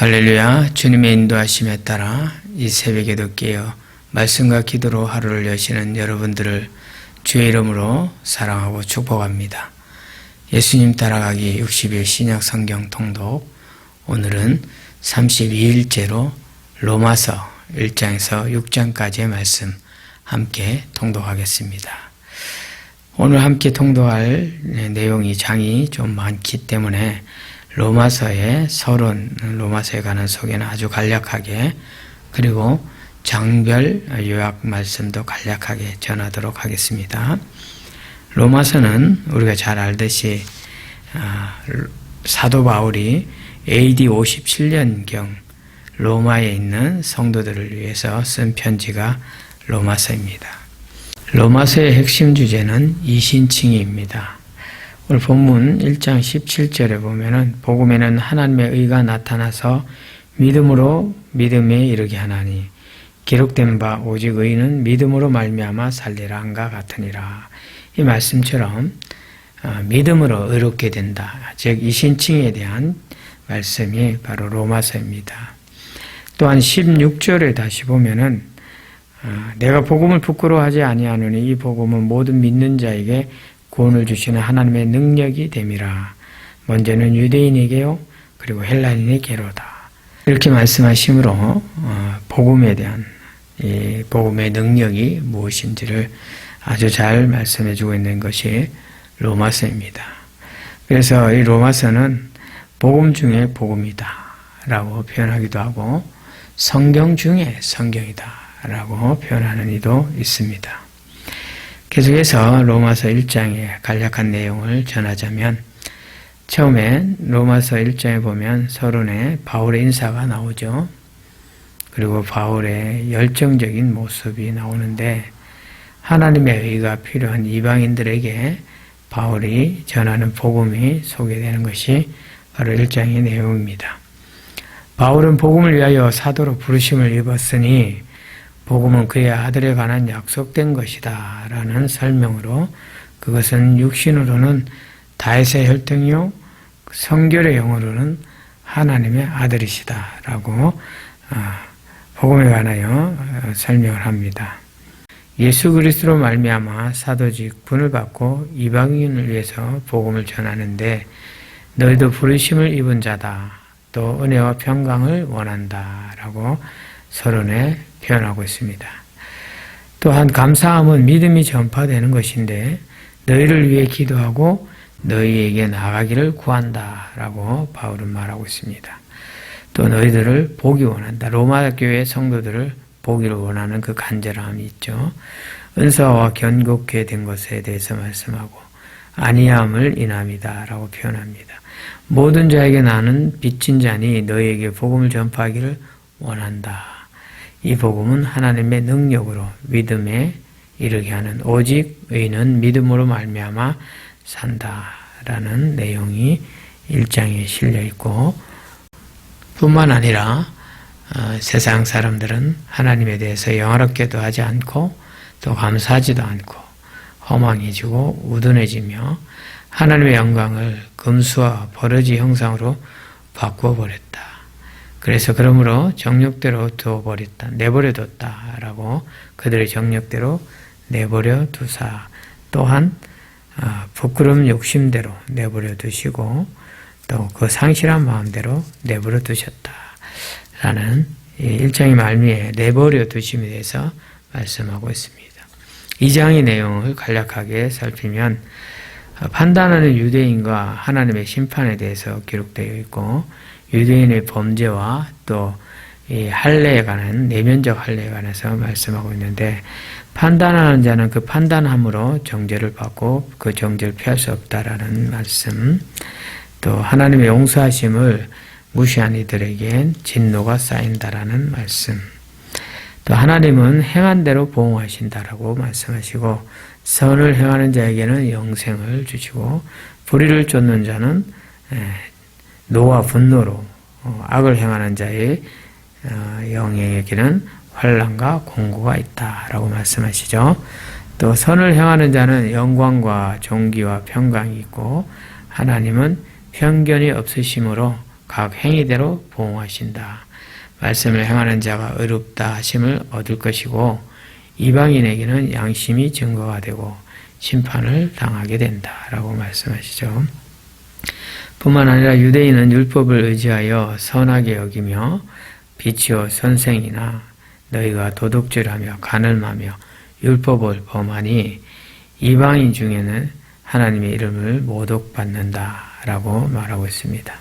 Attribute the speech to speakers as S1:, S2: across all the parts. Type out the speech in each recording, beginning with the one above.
S1: 할렐루야. 주님의 인도하심에 따라 이 새벽에도 깨어 말씀과 기도로 하루를 여시는 여러분들을 주의 이름으로 사랑하고 축복합니다. 예수님 따라가기 60일 신약 성경 통독, 오늘은 32일째로 로마서 1장에서 6장까지의 말씀 함께 통독하겠습니다. 오늘 함께 통독할 내용이 장이 좀 많기 때문에 로마서의 서론, 로마서에 관한 소개는 아주 간략하게, 그리고 장별 요약 말씀도 간략하게 전하도록 하겠습니다. 로마서는 우리가 잘 알듯이 사도 바울이 AD 57년경 로마에 있는 성도들을 위해서 쓴 편지가 로마서입니다. 로마서의 핵심 주제는 이신칭의입니다. 오늘 본문 1장 17절에 보면은 복음에는 하나님의 의가 나타나서 믿음으로 믿음에 이르게 하나니 기록된 바 오직 의는 믿음으로 말미암아 살리라 한가 같으니라. 이 말씀처럼 믿음으로 의롭게 된다. 즉 이신칭에 대한 말씀이 바로 로마서입니다. 또한 16절에 다시 보면은 내가 복음을 부끄러워하지 아니하노니 이 복음은 모든 믿는 자에게 구원을 주시는 하나님의 능력이 됨이라. 먼저는 유대인에게요, 그리고 헬라인에게로다. 이렇게 말씀하심으로 복음에 대한 이 복음의 능력이 무엇인지를 아주 잘 말씀해 주고 있는 것이 로마서입니다. 그래서 이 로마서는 복음 중에 복음이다 라고 표현하기도 하고 성경 중에 성경이다 라고 표현하는 이도 있습니다. 계속해서 로마서 1장의 간략한 내용을 전하자면, 처음에 로마서 1장에 보면 서론에 바울의 인사가 나오죠. 그리고 바울의 열정적인 모습이 나오는데, 하나님의 의가 필요한 이방인들에게 바울이 전하는 복음이 소개되는 것이 바로 1장의 내용입니다. 바울은 복음을 위하여 사도로 부르심을 입었으니 복음은 그의 아들에 관한 약속된 것이다 라는 설명으로, 그것은 육신으로는 다윗의 혈통이요 성결의 영으로는 하나님의 아들이시다 라고 복음에 관하여 설명을 합니다. 예수 그리스도로 말미암아 사도직 분을 받고 이방인을 위해서 복음을 전하는데 너희도 부르심을 입은 자다, 또 은혜와 평강을 원한다 라고 서론에 표현하고 있습니다. 또한 감사함은 믿음이 전파되는 것인데 너희를 위해 기도하고 너희에게 나가기를 구한다 라고 바울은 말하고 있습니다. 또 너희들을 보기 원한다. 로마 교회 성도들을 보기를 원하는 그 간절함이 있죠. 은사와 견고케 된 것에 대해서 말씀하고 아니함을 인함이다 라고 표현합니다. 모든 자에게 나는 빚진 자니 너희에게 복음을 전파하기를 원한다. 이 복음은 하나님의 능력으로 믿음에 이르게 하는, 오직 의는 믿음으로 말미암아 산다라는 내용이 1장에 실려 있고, 뿐만 아니라 세상 사람들은 하나님에 대해서 영화롭게도 하지 않고 또 감사하지도 않고 허망해지고 우둔해지며 하나님의 영광을 금수와 버러지 형상으로 바꾸어버렸다. 그래서 그러므로 정욕대로 두어버렸다, 내버려뒀다 라고, 그들의 정욕대로 내버려 두사, 또한 부끄러운 욕심대로 내버려 두시고 또 그 상실한 마음대로 내버려 두셨다 라는 1장의 말미에 내버려 두심에 대해서 말씀하고 있습니다. 2장의 내용을 간략하게 살피면 판단하는 유대인과 하나님의 심판에 대해서 기록되어 있고, 유대인의 범죄와 또 이 할례에 관한, 내면적 할례에 관해서 말씀하고 있는데, 판단하는 자는 그 판단함으로 정죄를 받고 그 정죄를 피할 수 없다라는 말씀, 또 하나님의 용서하심을 무시한 이들에겐 진노가 쌓인다라는 말씀, 또 하나님은 행한 대로 보응하신다라고 말씀하시고 선을 행하는 자에게는 영생을 주시고 불의를 쫓는 자는 노와 분노로, 악을 행하는 자의 영에게는 환난과 공고가 있다라고 말씀하시죠. 또 선을 행하는 자는 영광과 존귀와 평강이 있고 하나님은 편견이 없으심으로 각 행위대로 보응하신다. 말씀을 행하는 자가 의롭다 하심을 얻을 것이고 이방인에게는 양심이 증거가 되고 심판을 당하게 된다라고 말씀하시죠. 뿐만 아니라 유대인은 율법을 의지하여 선하게 여기며 빛이요 선생이나 너희가 도둑질하며 간음하며 율법을 범하니 이방인 중에는 하나님의 이름을 모독받는다라고 말하고 있습니다.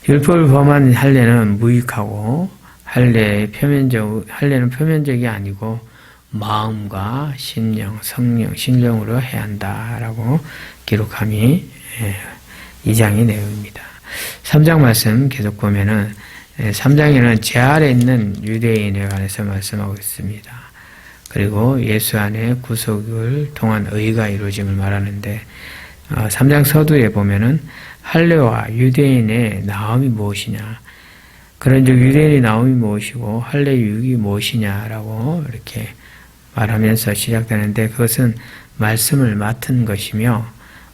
S1: 율법을 범한 할례는 무익하고 할례는 표면적이 아니고 마음과 심령, 성령, 신령으로 해야 한다라고 기록함이 2장의 내용입니다. 3장 말씀 계속 보면은 3장에는 제 아래 있는 유대인에 관해서 말씀하고 있습니다. 그리고 예수 안에 구속을 통한 의가 이루어짐을 말하는데 3장 서두에 보면은 할례와 유대인의 나옴이 무엇이냐, 그런즉 유대인의 나옴이 무엇이고 할례의 유익이 무엇이냐라고 이렇게 말하면서 시작되는데, 그것은 말씀을 맡은 것이며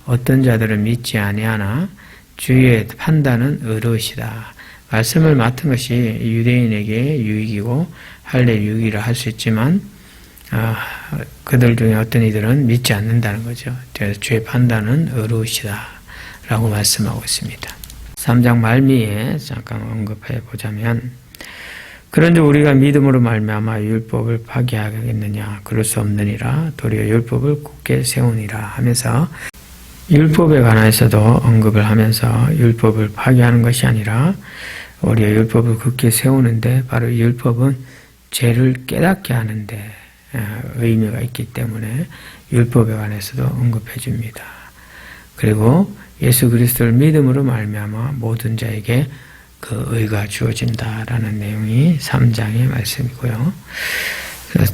S1: 어떤 자들은 믿지 아니하나 주의 판단은 의로우시다. 말씀을 맡은 것이 유대인에게 유익이고 할례 유익이라 할 수 있지만 그들 중에 어떤 이들은 믿지 않는다는 거죠. 그래서 주의 판단은 의로우시다 라고 말씀하고 있습니다. 3장 말미에 잠깐 언급해 보자면, 그런데 우리가 믿음으로 말미암아 율법을 파기하겠느냐, 그럴 수 없느니라. 도리어 율법을 굳게 세우니라 하면서 율법에 관해서도 언급을 하면서 율법을 파기하는 것이 아니라 우리가 율법을 굳게 세우는데, 바로 율법은 죄를 깨닫게 하는데 의미가 있기 때문에 율법에 관해서도 언급해 줍니다. 그리고 예수 그리스도를 믿음으로 말미암아 모든 자에게 그 의가 주어진다라는 내용이 3장의 말씀이고요.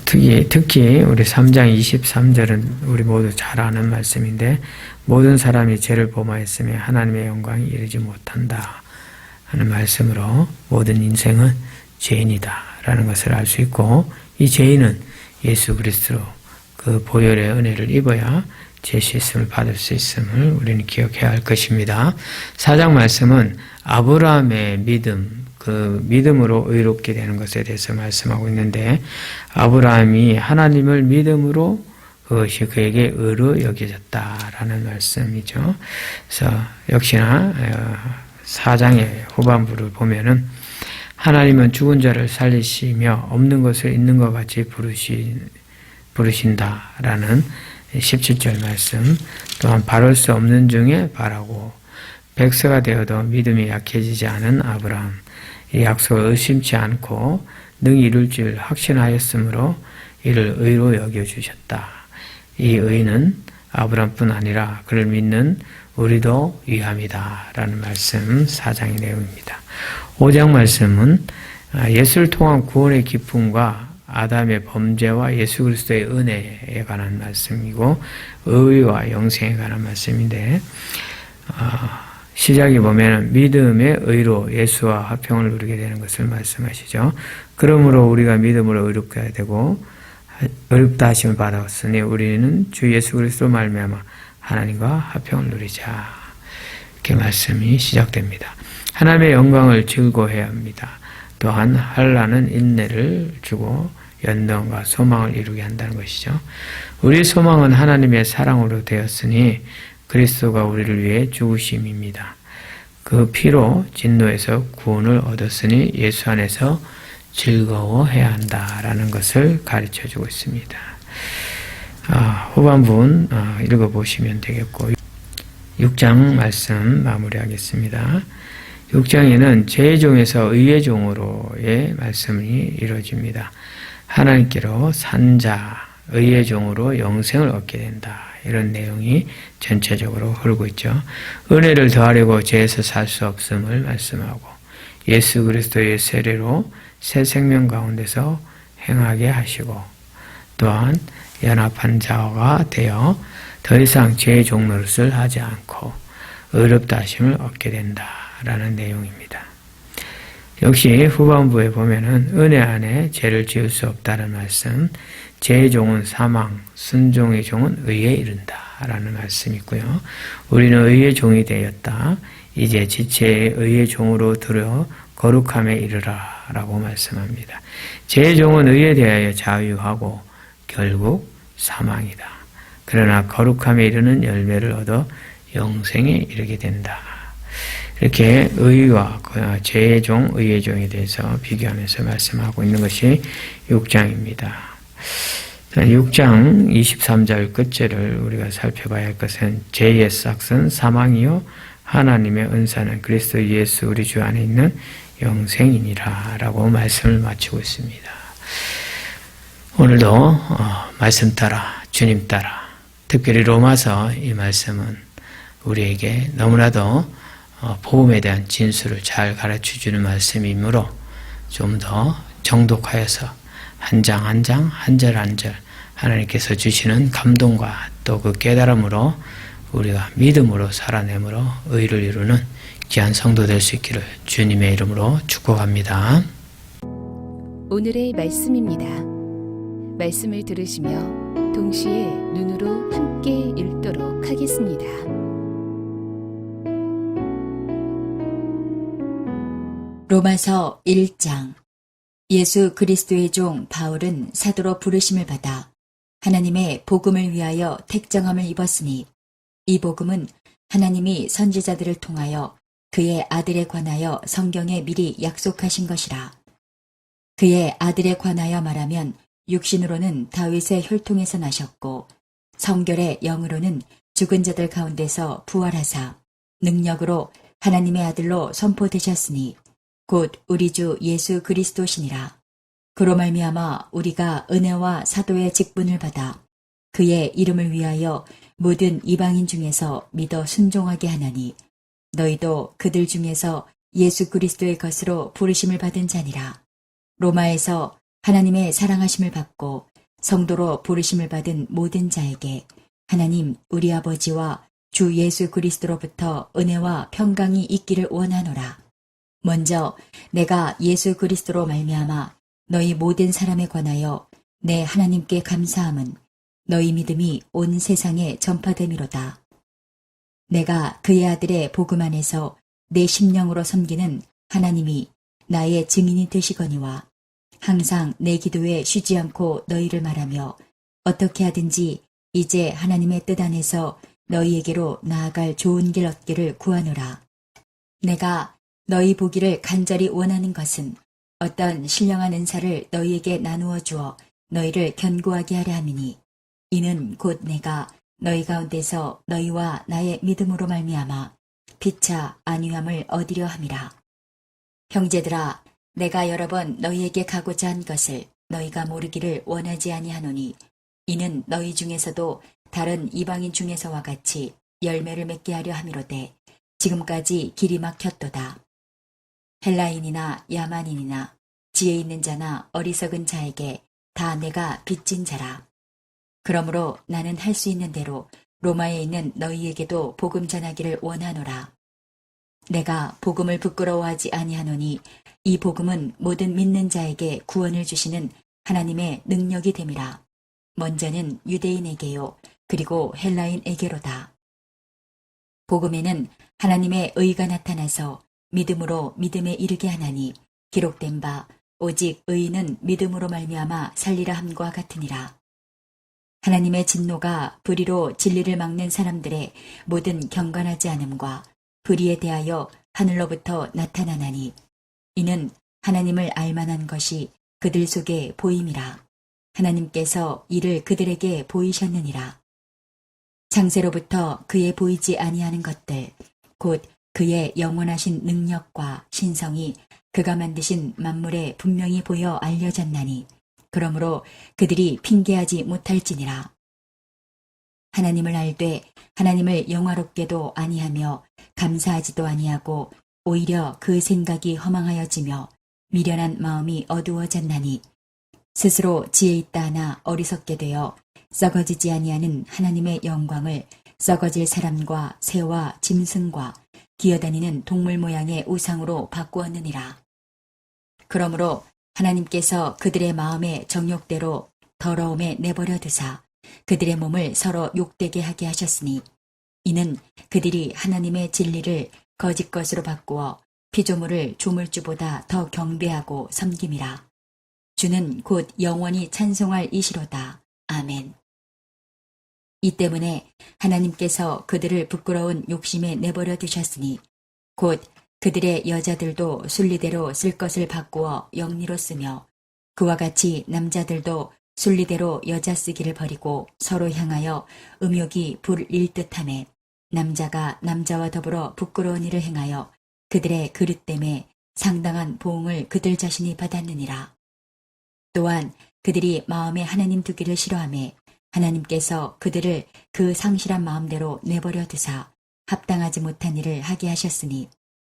S1: 특히 우리 3장 23절은 우리 모두 잘 아는 말씀인데, 모든 사람이 죄를 범하였으며 하나님의 영광이 이르지 못한다 하는 말씀으로 모든 인생은 죄인이다라는 것을 알 수 있고, 이 죄인은 예수 그리스도로 그 보혈의 은혜를 입어야 죄 씻음을 받을 수 있음을 우리는 기억해야 할 것입니다. 4장 말씀은 아브라함의 믿음, 그 믿음으로 의롭게 되는 것에 대해서 말씀하고 있는데, 아브라함이 하나님을 믿음으로 그것이 그에게 의로 여겨졌다라는 말씀이죠. 그래서 역시나 4장의 후반부를 보면은 하나님은 죽은 자를 살리시며 없는 것을 있는 것 같이 부르신다라는 17절 말씀, 또한 바를 수 없는 중에 바라고 백세가 되어도 믿음이 약해지지 않은 아브라함, 이 약속을 의심치 않고 능히 이룰 줄 확신하였으므로 이를 의로 여겨주셨다. 이 의는 아브라함뿐 아니라 그를 믿는 우리도 위함이다 라는 말씀 4장의 내용입니다. 5장 말씀은 예수를 통한 구원의 기쁨과 아담의 범죄와 예수 그리스도의 은혜에 관한 말씀이고, 의와 영생에 관한 말씀인데, 시작에 보면 믿음의 의로 예수와 화평을 누리게 되는 것을 말씀하시죠. 그러므로 우리가 믿음으로 의롭게 되고 의롭다 하심을 받았으니 우리는 주 예수 그리스도 말미암아 하나님과 화평을 누리자. 이렇게 말씀이 시작됩니다. 하나님의 영광을 즐거워해야 합니다. 또한 한란은 인내를 주고 연단과 소망을 이루게 한다는 것이죠. 우리의 소망은 하나님의 사랑으로 되었으니 그리스도가 우리를 위해 죽으심입니다. 그 피로 진노에서 구원을 얻었으니 예수 안에서 즐거워해야 한다라는 것을 가르쳐주고 있습니다. 후반부분 읽어보시면 되겠고, 6장 말씀 마무리하겠습니다. 6장에는 죄의 종에서 의의 종으로의 말씀이 이루어집니다. 하나님께로 산 자, 의의 종으로 영생을 얻게 된다. 이런 내용이 전체적으로 흐르고 있죠. 은혜를 더하려고 죄에서 살 수 없음을 말씀하고, 예수 그리스도의 세례로 새 생명 가운데서 행하게 하시고, 또한 연합한 자가 되어 더 이상 죄의 종노릇을 하지 않고 의롭다 하심을 얻게 된다라는 내용입니다. 역시 후반부에 보면은 은혜 안에 죄를 지을 수 없다는 말씀, 죄의 종은 사망, 순종의 종은 의에 이른다라는 말씀이 있고요. 우리는 의의 종이 되었다. 이제 지체의 의의 종으로 들어 거룩함에 이르라 라고 말씀합니다. 죄의 종은 의에 대하여 자유하고 결국 사망이다. 그러나 거룩함에 이르는 열매를 얻어 영생에 이르게 된다. 이렇게 의와 죄의 종, 의의 종에 대해서 비교하면서 말씀하고 있는 것이 6장입니다. 6장 23절 끝절을 우리가 살펴봐야 할 것은 죄의 싹은 사망이요 하나님의 은사는 그리스도 예수 우리 주 안에 있는 영생이니라 라고 말씀을 마치고 있습니다. 오늘도 말씀 따라 주님 따라 특별히 로마서 이 말씀은 우리에게 너무나도 복음에 대한 진수를 잘 가르쳐주는 말씀이므로 좀 더 정독하여서 한 장 한 장, 한 절 한 절 하나님께서 주시는 감동과 또 그 깨달음으로 우리가 믿음으로 살아내므로 의를 이루는 귀한 성도 될 수 있기를 주님의 이름으로 축복합니다.
S2: 오늘의 말씀입니다. 말씀을 들으시며 동시에 눈으로 함께 읽도록 하겠습니다.
S3: 로마서 1장. 예수 그리스도의 종 바울은 사도로 부르심을 받아 하나님의 복음을 위하여 택정함을 입었으니 이 복음은 하나님이 선지자들을 통하여 그의 아들에 관하여 성경에 미리 약속하신 것이라. 그의 아들에 관하여 말하면 육신으로는 다윗의 혈통에서 나셨고 성결의 영으로는 죽은 자들 가운데서 부활하사 능력으로 하나님의 아들로 선포되셨으니 곧 우리 주 예수 그리스도시니라. 그로 말미암아 우리가 은혜와 사도의 직분을 받아 그의 이름을 위하여 모든 이방인 중에서 믿어 순종하게 하나니 너희도 그들 중에서 예수 그리스도의 것으로 부르심을 받은 자니라. 로마에서 하나님의 사랑하심을 받고 성도로 부르심을 받은 모든 자에게 하나님 우리 아버지와 주 예수 그리스도로부터 은혜와 평강이 있기를 원하노라. 먼저 내가 예수 그리스도로 말미암아 너희 모든 사람에 관하여 내 하나님께 감사함은 너희 믿음이 온 세상에 전파됨이로다. 내가 그의 아들의 복음 안에서 내 심령으로 섬기는 하나님이 나의 증인이 되시거니와 항상 내 기도에 쉬지 않고 너희를 말하며 어떻게 하든지 이제 하나님의 뜻 안에서 너희에게로 나아갈 좋은 길 얻기를 구하노라. 내가 너희 보기를 간절히 원하는 것은 어떤 신령한 은사를 너희에게 나누어 주어 너희를 견고하게 하려 함이니 이는 곧 내가 너희 가운데서 너희와 나의 믿음으로 말미암아 피차 안위함을 얻으려 함이라. 형제들아, 내가 여러 번 너희에게 가고자 한 것을 너희가 모르기를 원하지 아니하노니 이는 너희 중에서도 다른 이방인 중에서와 같이 열매를 맺게 하려 함이로되 지금까지 길이 막혔도다. 헬라인이나 야만인이나 지혜 있는 자나 어리석은 자에게 다 내가 빚진 자라. 그러므로 나는 할 수 있는 대로 로마에 있는 너희에게도 복음 전하기를 원하노라. 내가 복음을 부끄러워하지 아니하노니 이 복음은 모든 믿는 자에게 구원을 주시는 하나님의 능력이 됨이라. 먼저는 유대인에게요 그리고 헬라인에게로다. 복음에는 하나님의 의가 나타나서 믿음으로 믿음에 이르게 하나니 기록된 바 오직 의인은 믿음으로 말미암아 살리라 함과 같으니라. 하나님의 진노가 불의로 진리를 막는 사람들의 모든 경건하지 않음과 불의에 대하여 하늘로부터 나타나나니 이는 하나님을 알만한 것이 그들 속에 보임이라. 하나님께서 이를 그들에게 보이셨느니라. 창세로부터 그의 보이지 아니하는 것들 곧 그의 영원하신 능력과 신성이 그가 만드신 만물에 분명히 보여 알려졌나니 그러므로 그들이 핑계하지 못할지니라. 하나님을 알되 하나님을 영화롭게도 아니하며 감사하지도 아니하고 오히려 그 생각이 허망하여지며 미련한 마음이 어두워졌나니 스스로 지혜 있다 하나 어리석게 되어 썩어지지 아니하는 하나님의 영광을 썩어질 사람과 새와 짐승과 기어다니는 동물 모양의 우상으로 바꾸었느니라. 그러므로 하나님께서 그들의 마음의 정욕대로 더러움에 내버려 두사 그들의 몸을 서로 욕되게 하게 하셨으니 이는 그들이 하나님의 진리를 거짓 것으로 바꾸어 피조물을 조물주보다 더 경배하고 섬김이라. 주는 곧 영원히 찬송할 이시로다. 아멘. 이 때문에 하나님께서 그들을 부끄러운 욕심에 내버려 두셨으니 곧 그들의 여자들도 순리대로 쓸 것을 바꾸어 영리로 쓰며 그와 같이 남자들도 순리대로 여자 쓰기를 버리고 서로 향하여 음욕이 불일 듯하매 남자가 남자와 더불어 부끄러운 일을 행하여 그들의 그릇됨에 상당한 보응을 그들 자신이 받았느니라. 또한 그들이 마음에 하나님 두기를 싫어하며 하나님께서 그들을 그 상실한 마음대로 내버려 두사 합당하지 못한 일을 하게 하셨으니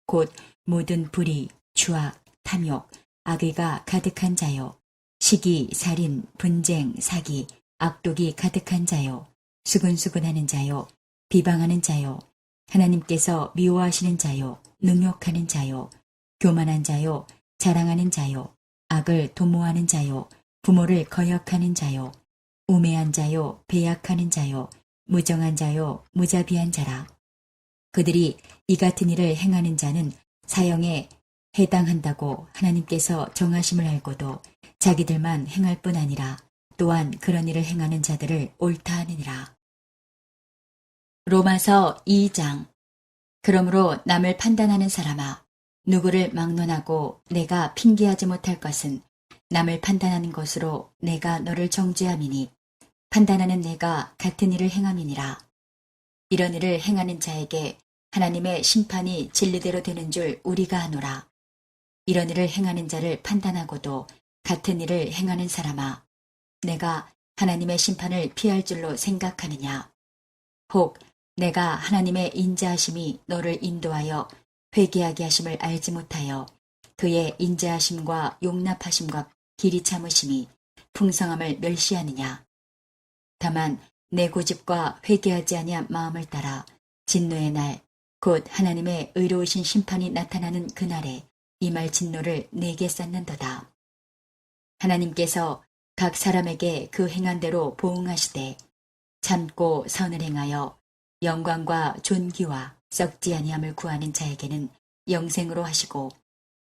S3: 곧 모든 불의, 추악, 탐욕, 악의가 가득한 자요, 시기, 살인, 분쟁, 사기, 악독이 가득한 자요, 수근수근하는 자요, 비방하는 자요, 하나님께서 미워하시는 자요, 능욕하는 자요, 교만한 자요, 자랑하는 자요, 악을 도모하는 자요, 부모를 거역하는 자요, 우매한 자요, 배약하는 자요, 무정한 자요, 무자비한 자라. 그들이 이 같은 일을 행하는 자는 사형에 해당한다고 하나님께서 정하심을 알고도 자기들만 행할 뿐 아니라 또한 그런 일을 행하는 자들을 옳다 하느니라. 로마서 2장. 그러므로 남을 판단하는 사람아, 누구를 막론하고 내가 핑계하지 못할 것은 남을 판단하는 것으로 내가 너를 정죄함이니 판단하는 내가 같은 일을 행함이니라. 이런 일을 행하는 자에게 하나님의 심판이 진리대로 되는 줄 우리가 아노라. 이런 일을 행하는 자를 판단하고도 같은 일을 행하는 사람아, 내가 하나님의 심판을 피할 줄로 생각하느냐? 혹 내가 하나님의 인자하심이 너를 인도하여 회개하게 하심을 알지 못하여 그의 인자하심과 용납하심과 길이 참으심이 풍성함을 멸시하느냐? 다만 내 고집과 회개하지 아니한 마음을 따라 진노의 날, 곧 하나님의 의로우신 심판이 나타나는 그날에 임할 진노를 내게 쌓는도다. 하나님께서 각 사람에게 그 행한 대로 보응하시되 참고 선을 행하여 영광과 존귀와 썩지 아니함을 구하는 자에게는 영생으로 하시고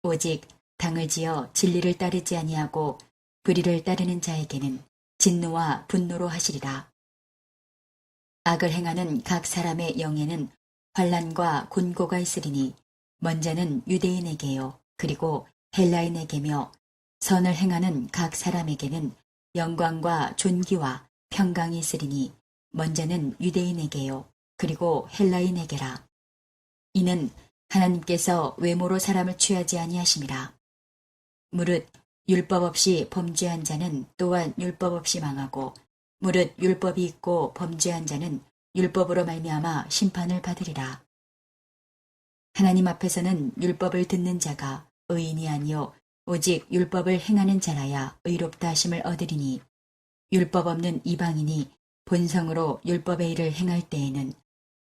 S3: 오직 당을 지어 진리를 따르지 아니하고 불의를 따르는 자에게는 진노와 분노로 하시리라. 악을 행하는 각 사람의 영에는 환난과 곤고가 있으리니 먼저는 유대인에게요 그리고 헬라인에게며 선을 행하는 각 사람에게는 영광과 존귀와 평강이 있으리니 먼저는 유대인에게요 그리고 헬라인에게라. 이는 하나님께서 외모로 사람을 취하지 아니하심이라. 무릇 율법 없이 범죄한 자는 또한 율법 없이 망하고 무릇 율법이 있고 범죄한 자는 율법으로 말미암아 심판을 받으리라. 하나님 앞에서는 율법을 듣는 자가 의인이 아니요 오직 율법을 행하는 자라야 의롭다 하심을 얻으리니 율법 없는 이방인이 본성으로 율법의 일을 행할 때에는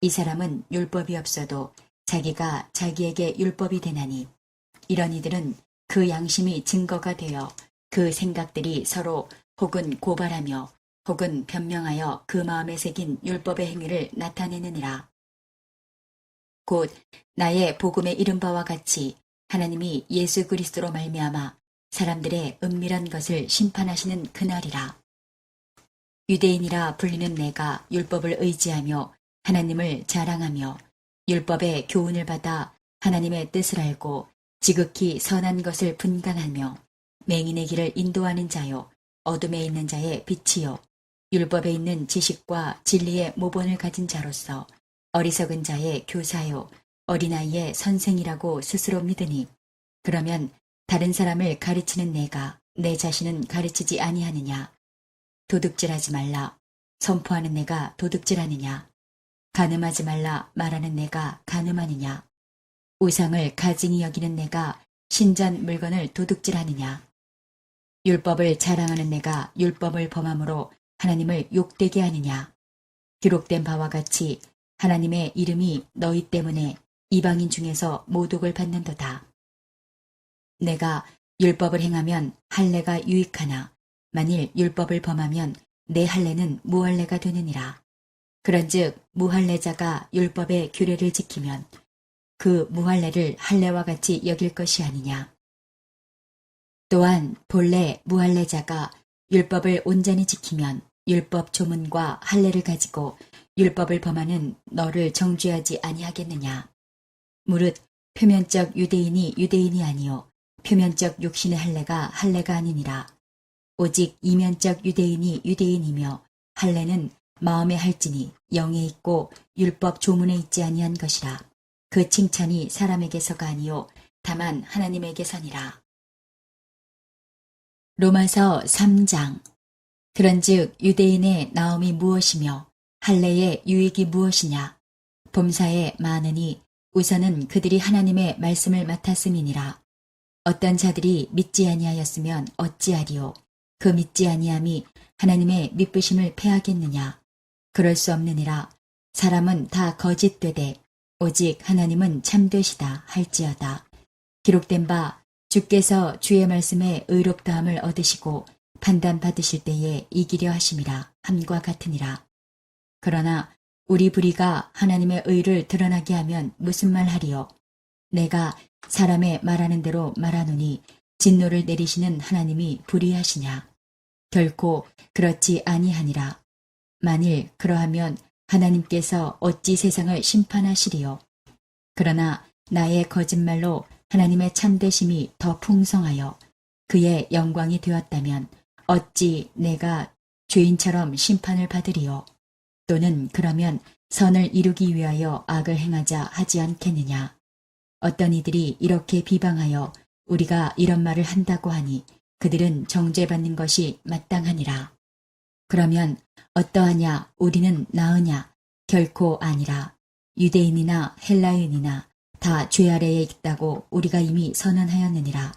S3: 이 사람은 율법이 없어도 자기가 자기에게 율법이 되나니 이런 이들은 그 양심이 증거가 되어 그 생각들이 서로 혹은 고발하며 혹은 변명하여 그 마음에 새긴 율법의 행위를 나타내느니라. 곧 나의 복음에 이른 바와 같이 하나님이 예수 그리스도로 말미암아 사람들의 은밀한 것을 심판하시는 그날이라. 유대인이라 불리는 내가 율법을 의지하며 하나님을 자랑하며 율법의 교훈을 받아 하나님의 뜻을 알고 지극히 선한 것을 분간하며 맹인의 길을 인도하는 자요 어둠에 있는 자의 빛이요 율법에 있는 지식과 진리의 모본을 가진 자로서 어리석은 자의 교사요 어린아이의 선생이라고 스스로 믿으니 그러면 다른 사람을 가르치는 내가 내 자신은 가르치지 아니하느냐? 도둑질하지 말라 선포하는 내가 도둑질하느냐? 간음하지 말라 말하는 내가 간음하느냐? 우상을 가증히 여기는 내가 신전 물건을 도둑질하느냐? 율법을 자랑하는 내가 율법을 범함으로 하나님을 욕되게 하느냐? 기록된 바와 같이 하나님의 이름이 너희 때문에 이방인 중에서 모독을 받는도다. 내가 율법을 행하면 할례가 유익하나 만일 율법을 범하면 내 할례는 무할례가 되느니라. 그런즉 무할례자가 율법의 규례를 지키면 그 무할례를 할례와 같이 여길 것이 아니냐. 또한 본래 무할례자가 율법을 온전히 지키면 율법 조문과 할례를 가지고 율법을 범하는 너를 정죄하지 아니하겠느냐. 무릇 표면적 유대인이 유대인이 아니요 표면적 육신의 할례가 할례가 아니니라. 오직 이면적 유대인이 유대인이며 할례는 마음에 할지니 영에 있고 율법 조문에 있지 아니한 것이라. 그 칭찬이 사람에게서가 아니요 다만 하나님에게서니라. 로마서 3장. 그런즉 유대인의 나옴이 무엇이며 할례의 유익이 무엇이냐. 범사에 많으니 우선은 그들이 하나님의 말씀을 맡았음이니라. 어떤 자들이 믿지 아니하였으면 어찌하리요. 그 믿지 아니함이 하나님의 믿으심을 패하겠느냐. 그럴 수 없느니라. 사람은 다 거짓되되 오직 하나님은 참되시다 할지어다. 기록된 바 주께서 주의 말씀에 의롭다함을 얻으시고 판단받으실 때에 이기려 하심이라 함과 같으니라. 그러나 우리 불의가 하나님의 의를 드러나게 하면 무슨 말 하리요. 내가 사람의 말하는 대로 말하노니 진노를 내리시는 하나님이 불의하시냐. 결코 그렇지 아니하니라. 만일 그러하면 하나님께서 어찌 세상을 심판하시리요. 그러나 나의 거짓말로 하나님의 참되심이 더 풍성하여 그의 영광이 되었다면 어찌 내가 죄인처럼 심판을 받으리요. 또는 그러면 선을 이루기 위하여 악을 행하자 하지 않겠느냐. 어떤 이들이 이렇게 비방하여 우리가 이런 말을 한다고 하니 그들은 정죄받는 것이 마땅하니라. 그러면 어떠하냐 우리는 나으냐 결코 아니라. 유대인이나 헬라인이나 다 죄 아래에 있다고 우리가 이미 선언하였느니라.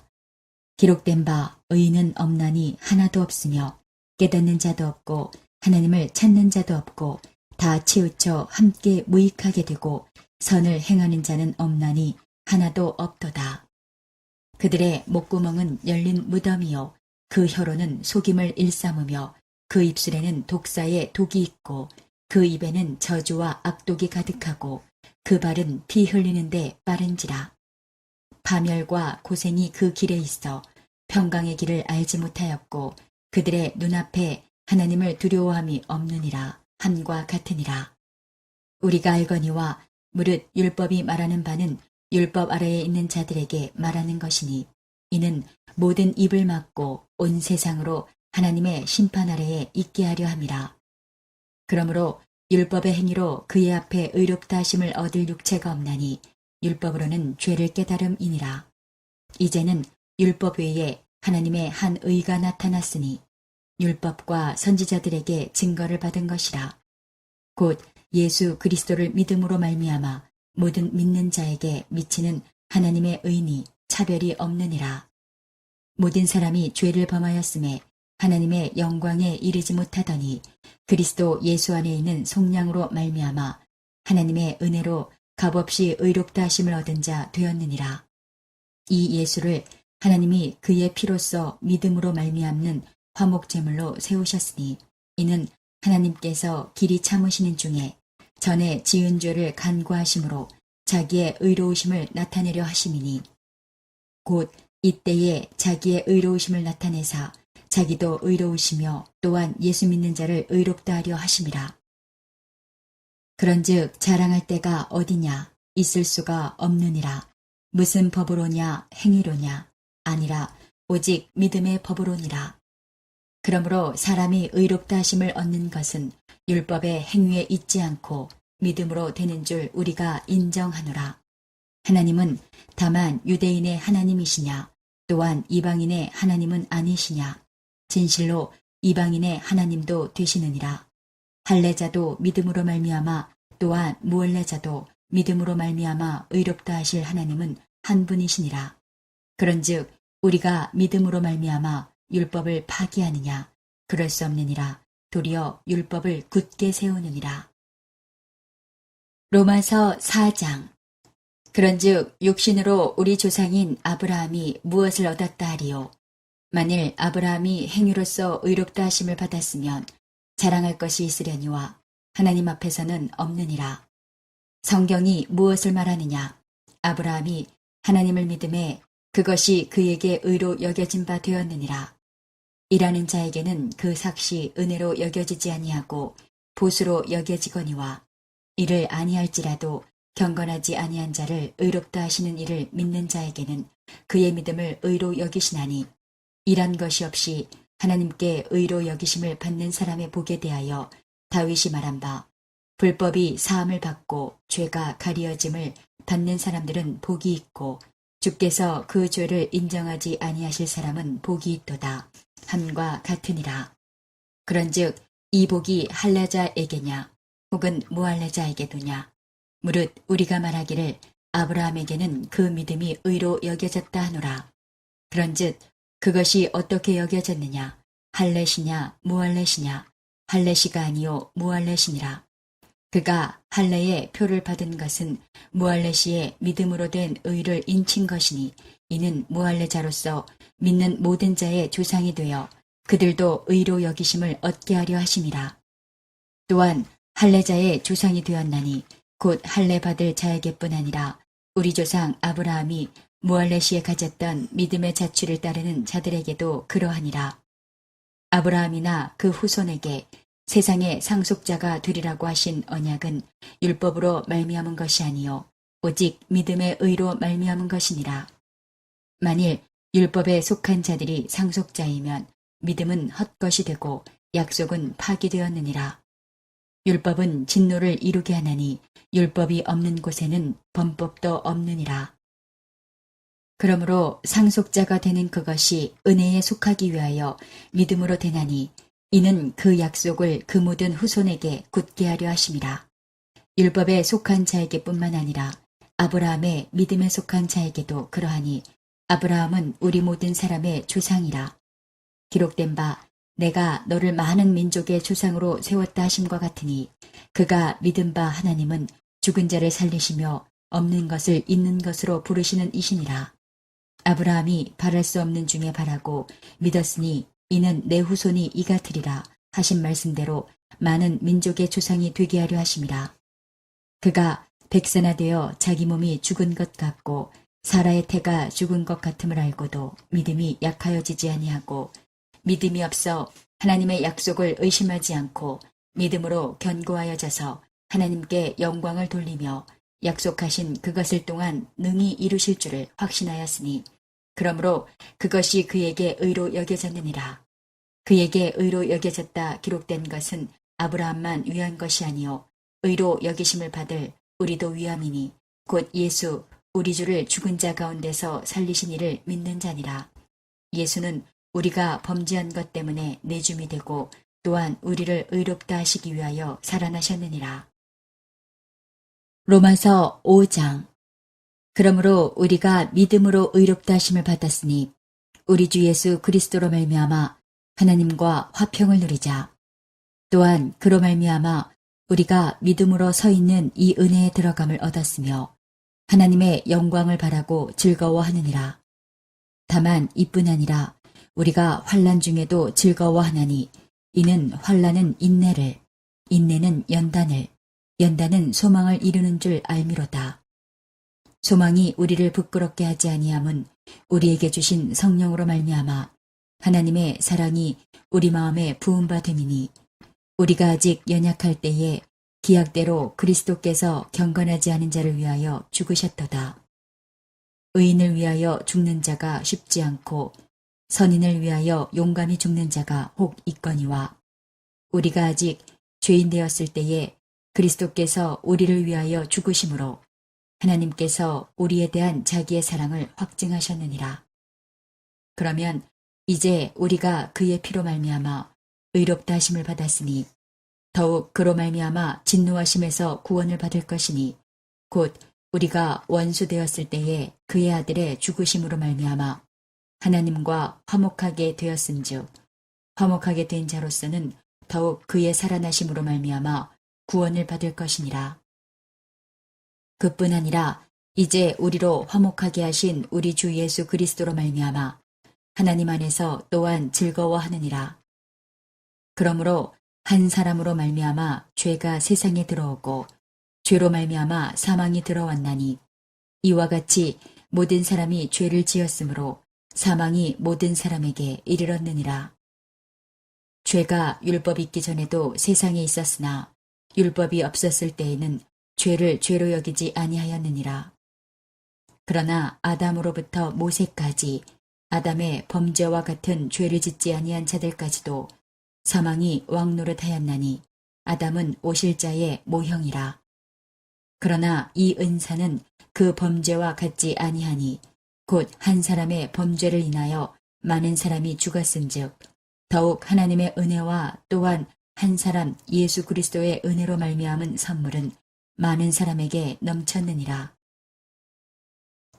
S3: 기록된 바 의인은 없나니 하나도 없으며 깨닫는 자도 없고 하나님을 찾는 자도 없고 다 치우쳐 함께 무익하게 되고 선을 행하는 자는 없나니 하나도 없도다. 그들의 목구멍은 열린 무덤이요 그 혀로는 속임을 일삼으며 그 입술에는 독사의 독이 있고 그 입에는 저주와 악독이 가득하고 그 발은 피 흘리는데 빠른지라. 파멸과 고생이 그 길에 있어 평강의 길을 알지 못하였고 그들의 눈앞에 하나님을 두려워함이 없느니라 함과 같으니라. 우리가 알거니와 무릇 율법이 말하는 바는 율법 아래에 있는 자들에게 말하는 것이니 이는 모든 입을 막고 온 세상으로 하나님의 심판 아래에 있게 하려 함이라. 그러므로 율법의 행위로 그의 앞에 의롭다 하심을 얻을 육체가 없나니 율법으로는 죄를 깨달음이니라. 이제는 율법 외에 하나님의 한 의가 나타났으니 율법과 선지자들에게 증거를 받은 것이라. 곧 예수 그리스도를 믿음으로 말미암아 모든 믿는 자에게 미치는 하나님의 의니 차별이 없느니라. 모든 사람이 죄를 범하였음에 하나님의 영광에 이르지 못하더니 그리스도 예수 안에 있는 속량으로 말미암아 하나님의 은혜로 값없이 의롭다 하심을 얻은 자 되었느니라. 이 예수를 하나님이 그의 피로써 믿음으로 말미암는 화목제물로 세우셨으니 이는 하나님께서 길이 참으시는 중에 전에 지은 죄를 간구하심으로 자기의 의로우심을 나타내려 하심이니 곧 이때에 자기의 의로우심을 나타내사 자기도 의로우시며 또한 예수 믿는 자를 의롭다 하려 하심이라. 그런즉 자랑할 때가 어디냐 있을 수가 없느니라. 무슨 법으로냐 행위로냐 아니라 오직 믿음의 법으로니라. 그러므로 사람이 의롭다 하심을 얻는 것은 율법의 행위에 있지 않고 믿음으로 되는 줄 우리가 인정하노라. 하나님은 다만 유대인의 하나님이시냐 또한 이방인의 하나님은 아니시냐. 진실로 이방인의 하나님도 되시느니라. 할례자도 믿음으로 말미암아 또한 무할례자도 믿음으로 말미암아 의롭다 하실 하나님은 한 분이시니라. 그런즉 우리가 믿음으로 말미암아 율법을 파기하느냐 그럴 수 없느니라. 도리어 율법을 굳게 세우느니라. 로마서 4장. 그런즉 육신으로 우리 조상인 아브라함이 무엇을 얻었다 하리요. 만일 아브라함이 행위로서 의롭다 하심을 받았으면 자랑할 것이 있으려니와 하나님 앞에서는 없느니라. 성경이 무엇을 말하느냐. 아브라함이 하나님을 믿음에 그것이 그에게 의로 여겨진 바 되었느니라. 일하는 자에게는 그 삭시 은혜로 여겨지지 아니하고 보수로 여겨지거니와 이를 아니할지라도 경건하지 아니한 자를 의롭다 하시는 이를 믿는 자에게는 그의 믿음을 의로 여기시나니 일한 것이 없이 하나님께 의로 여기심을 받는 사람의 복에 대하여 다윗이 말한 바 불법이 사함을 받고 죄가 가리어짐을 받는 사람들은 복이 있고 주께서 그 죄를 인정하지 아니하실 사람은 복이 있도다 함과 같으니라. 그런즉 이 복이 할례자에게냐 혹은 무할례자에게도냐 무릇 우리가 말하기를 아브라함에게는 그 믿음이 의로 여겨졌다 하노라. 그런즉 그것이 어떻게 여겨졌느냐 할례시냐 무할례시냐 할례시가 아니요 무할례시니라. 그가 할례의 표를 받은 것은 무할례시의 믿음으로 된 의를 인친 것이니 이는 무할례자로서 믿는 모든 자의 조상이 되어 그들도 의로 여기심을 얻게 하려 하심이라. 또한 할례자의 조상이 되었나니 곧 할례 받을 자에게뿐 아니라 우리 조상 아브라함이 무할례시에 가졌던 믿음의 자취를 따르는 자들에게도 그러하니라. 아브라함이나 그 후손에게 세상의 상속자가 되리라고 하신 언약은 율법으로 말미암은 것이 아니요 오직 믿음의 의로 말미암은 것이니라. 만일 율법에 속한 자들이 상속자이면 믿음은 헛것이 되고 약속은 파기되었느니라. 율법은 진노를 이루게 하나니 율법이 없는 곳에는 범법도 없느니라. 그러므로 상속자가 되는 그것이 은혜에 속하기 위하여 믿음으로 되나니 이는 그 약속을 그 모든 후손에게 굳게 하려 하심이라. 율법에 속한 자에게뿐만 아니라 아브라함의 믿음에 속한 자에게도 그러하니 아브라함은 우리 모든 사람의 조상이라. 기록된 바 내가 너를 많은 민족의 조상으로 세웠다 하심과 같으니 그가 믿은 바 하나님은 죽은 자를 살리시며 없는 것을 있는 것으로 부르시는 이시니라. 아브라함이 바랄 수 없는 중에 바라고 믿었으니 이는 내 후손이 이같으리라 하신 말씀대로 많은 민족의 조상이 되게 하려 하심이라. 그가 백세나 되어 자기 몸이 죽은 것 같고 사라의 태가 죽은 것 같음을 알고도 믿음이 약하여지지 아니하고 믿음이 없어 하나님의 약속을 의심하지 않고 믿음으로 견고하여져서 하나님께 영광을 돌리며 약속하신 그것을 또한 능히 이루실 줄을 확신하였으니 그러므로 그것이 그에게 의로 여겨졌느니라. 그에게 의로 여겨졌다 기록된 것은 아브라함만 위한 것이 아니요 의로 여기심을 받을 우리도 위함이니 곧 예수 우리 주를 죽은 자 가운데서 살리신 이를 믿는 자니라. 예수는 우리가 범죄한 것 때문에 내줌이 되고 또한 우리를 의롭다 하시기 위하여 살아나셨느니라. 로마서 5장. 그러므로 우리가 믿음으로 의롭다 하심을 받았으니 우리 주 예수 그리스도로 말미암아 하나님과 화평을 누리자. 또한 그로 말미암아 우리가 믿음으로 서 있는 이 은혜에 들어감을 얻었으며 하나님의 영광을 바라고 즐거워하느니라. 다만 이뿐 아니라 우리가 환난 중에도 즐거워하나니 이는 환난은 인내를, 인내는 연단을, 연단은 소망을 이루는 줄 알미로다. 소망이 우리를 부끄럽게 하지 아니함은 우리에게 주신 성령으로 말미암아 하나님의 사랑이 우리 마음에 부은 바 됨이니 우리가 아직 연약할 때에 기약대로 그리스도께서 경건하지 않은 자를 위하여 죽으셨도다. 의인을 위하여 죽는 자가 쉽지 않고 선인을 위하여 용감히 죽는 자가 혹 있거니와 우리가 아직 죄인 되었을 때에 그리스도께서 우리를 위하여 죽으심으로 하나님께서 우리에 대한 자기의 사랑을 확증하셨느니라. 그러면 이제 우리가 그의 피로 말미암아 의롭다 하심을 받았으니 더욱 그로 말미암아 진노하심에서 구원을 받을 것이니 곧 우리가 원수 되었을 때에 그의 아들의 죽으심으로 말미암아 하나님과 화목하게 되었은즉 화목하게 된 자로서는 더욱 그의 살아나심으로 말미암아 구원을 받을 것이니라. 그뿐 아니라 이제 우리로 화목하게 하신 우리 주 예수 그리스도로 말미암아 하나님 안에서 또한 즐거워하느니라. 그러므로 한 사람으로 말미암아 죄가 세상에 들어오고 죄로 말미암아 사망이 들어왔나니 이와 같이 모든 사람이 죄를 지었으므로 사망이 모든 사람에게 이르렀느니라. 죄가 율법이 있기 전에도 세상에 있었으나 율법이 없었을 때에는 죄를 죄로 여기지 아니하였느니라. 그러나 아담으로부터 모세까지 아담의 범죄와 같은 죄를 짓지 아니한 자들까지도 사망이 왕노릇하였나니 아담은 오실 자의 모형이라. 그러나 이 은사는 그 범죄와 같지 아니하니 곧 한 사람의 범죄를 인하여 많은 사람이 죽었은즉 더욱 하나님의 은혜와 또한 한 사람 예수 그리스도의 은혜로 말미암은 선물은 많은 사람에게 넘쳤느니라.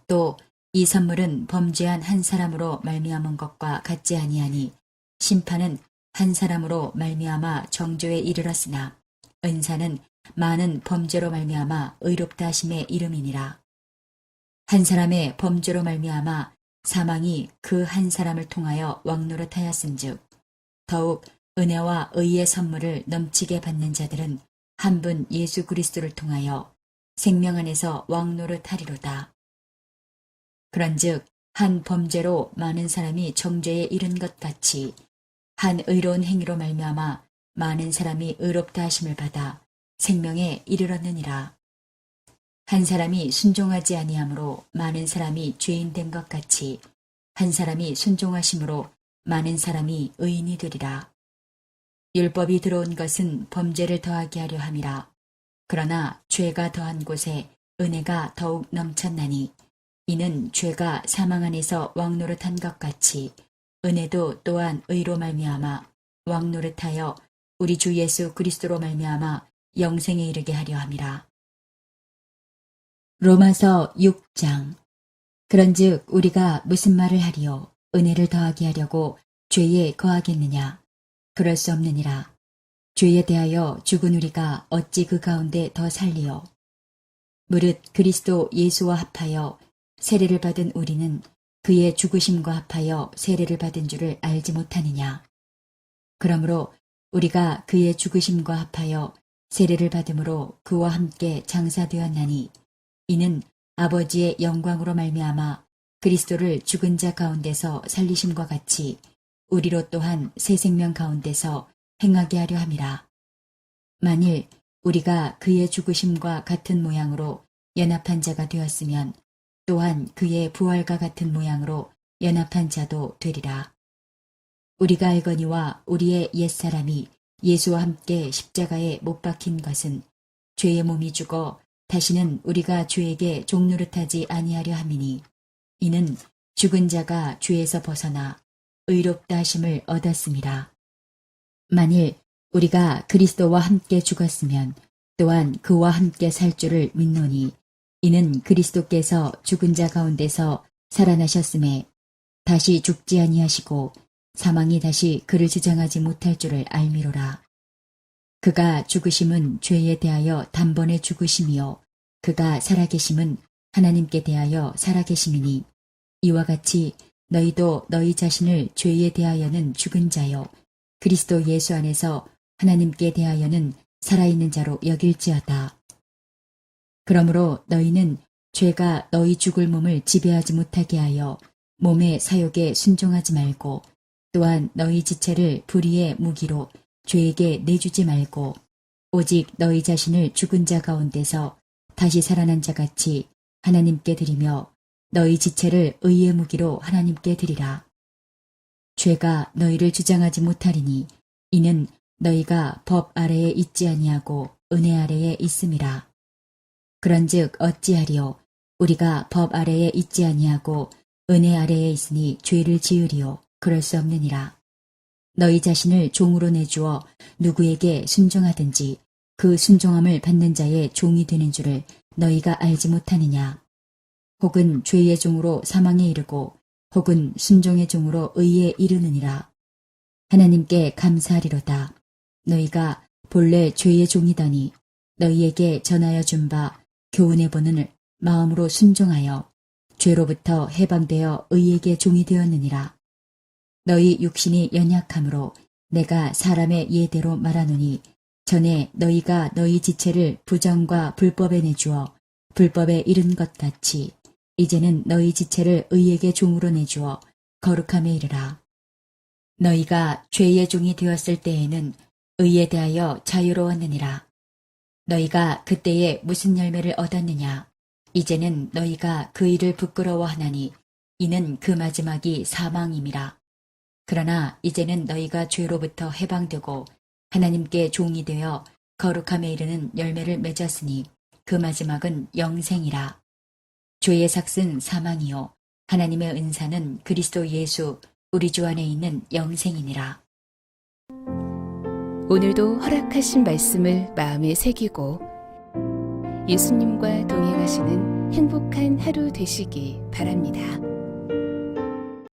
S3: 또 이 선물은 범죄한 한 사람으로 말미암은 것과 같지 아니하니 심판은 한 사람으로 말미암아 정죄에 이르렀으나 은사는 많은 범죄로 말미암아 의롭다 하심의 이름이니라. 한 사람의 범죄로 말미암아 사망이 그 한 사람을 통하여 왕노릇하였은즉 더욱 은혜와 의의 선물을 넘치게 받는 자들은 한 분 예수 그리스도를 통하여 생명 안에서 왕노릇하리로다. 그런즉 한 범죄로 많은 사람이 정죄에 이른 것 같이 한 의로운 행위로 말미암아 많은 사람이 의롭다 하심을 받아 생명에 이르렀느니라. 한 사람이 순종하지 아니하므로 많은 사람이 죄인 된 것 같이 한 사람이 순종하심으로 많은 사람이 의인이 되리라. 율법이 들어온 것은 범죄를 더하게 하려 함이라. 그러나 죄가 더한 곳에 은혜가 더욱 넘쳤나니 이는 죄가 사망 안에서 왕노릇한 것 같이 은혜도 또한 의로 말미암아 왕노릇하여 우리 주 예수 그리스도로 말미암아 영생에 이르게 하려 함이라. 로마서 6장. 그런즉 우리가 무슨 말을 하리요? 은혜를 더하게 하려고 죄에 거하겠느냐? 그럴 수 없느니라. 죄에 대하여 죽은 우리가 어찌 그 가운데 더 살리요? 무릇 그리스도 예수와 합하여 세례를 받은 우리는 그의 죽으심과 합하여 세례를 받은 줄을 알지 못하느냐? 그러므로 우리가 그의 죽으심과 합하여 세례를 받음으로 그와 함께 장사되었나니 이는 아버지의 영광으로 말미암아 그리스도를 죽은 자 가운데서 살리심과 같이 우리로 또한 새 생명 가운데서 행하게 하려 함이라. 만일 우리가 그의 죽으심과 같은 모양으로 연합한 자가 되었으면 또한 그의 부활과 같은 모양으로 연합한 자도 되리라. 우리가 알거니와 우리의 옛사람이 예수와 함께 십자가에 못 박힌 것은 죄의 몸이 죽어 다시는 우리가 죄에게 종노릇하지 아니하려 함이니 이는 죽은 자가 죄에서 벗어나 의롭다 하심을 얻었음이라. 만일 우리가 그리스도와 함께 죽었으면 또한 그와 함께 살 줄을 믿노니 이는 그리스도께서 죽은 자 가운데서 살아나셨음에 다시 죽지 아니하시고 사망이 다시 그를 지장하지 못할 줄을 알미로라. 그가 죽으심은 죄에 대하여 단번에 죽으심이요 그가 살아계심은 하나님께 대하여 살아계심이니 이와 같이 너희도 너희 자신을 죄에 대하여는 죽은 자요 그리스도 예수 안에서 하나님께 대하여는 살아있는 자로 여길지어다. 그러므로 너희는 죄가 너희 죽을 몸을 지배하지 못하게 하여 몸의 사욕에 순종하지 말고 또한 너희 지체를 불의의 무기로 죄에게 내주지 말고 오직 너희 자신을 죽은 자 가운데서 다시 살아난 자같이 하나님께 드리며 너희 지체를 의의 무기로 하나님께 드리라. 죄가 너희를 주장하지 못하리니 이는 너희가 법 아래에 있지 아니하고 은혜 아래에 있음이라. 그런즉 어찌하리요? 우리가 법 아래에 있지 아니하고 은혜 아래에 있으니 죄를 지으리요? 그럴 수 없느니라. 너희 자신을 종으로 내주어 누구에게 순종하든지 그 순종함을 받는 자의 종이 되는 줄을 너희가 알지 못하느냐? 혹은 죄의 종으로 사망에 이르고 혹은 순종의 종으로 의에 이르느니라. 하나님께 감사하리로다. 너희가 본래 죄의 종이더니 너희에게 전하여 준 바 교훈해 보는 마음으로 순종하여 죄로부터 해방되어 의에게 종이 되었느니라. 너희 육신이 연약함으로 내가 사람의 예대로 말하노니 전에 너희가 너희 지체를 부정과 불법에 내주어 불법에 이른 것 같이 이제는 너희 지체를 의에게 종으로 내주어 거룩함에 이르라. 너희가 죄의 종이 되었을 때에는 의에 대하여 자유로웠느니라. 너희가 그때에 무슨 열매를 얻었느냐? 이제는 너희가 그 일을 부끄러워하나니 이는 그 마지막이 사망임이라. 그러나 이제는 너희가 죄로부터 해방되고 하나님께 종이 되어 거룩함에 이르는 열매를 맺었으니 그 마지막은 영생이라. 죄의 삭은 사망이요 하나님의 은사는 그리스도 예수 우리 주 안에 있는 영생이니라.
S2: 오늘도 허락하신 말씀을 마음에 새기고 예수님과 동행하시는 행복한 하루 되시기 바랍니다.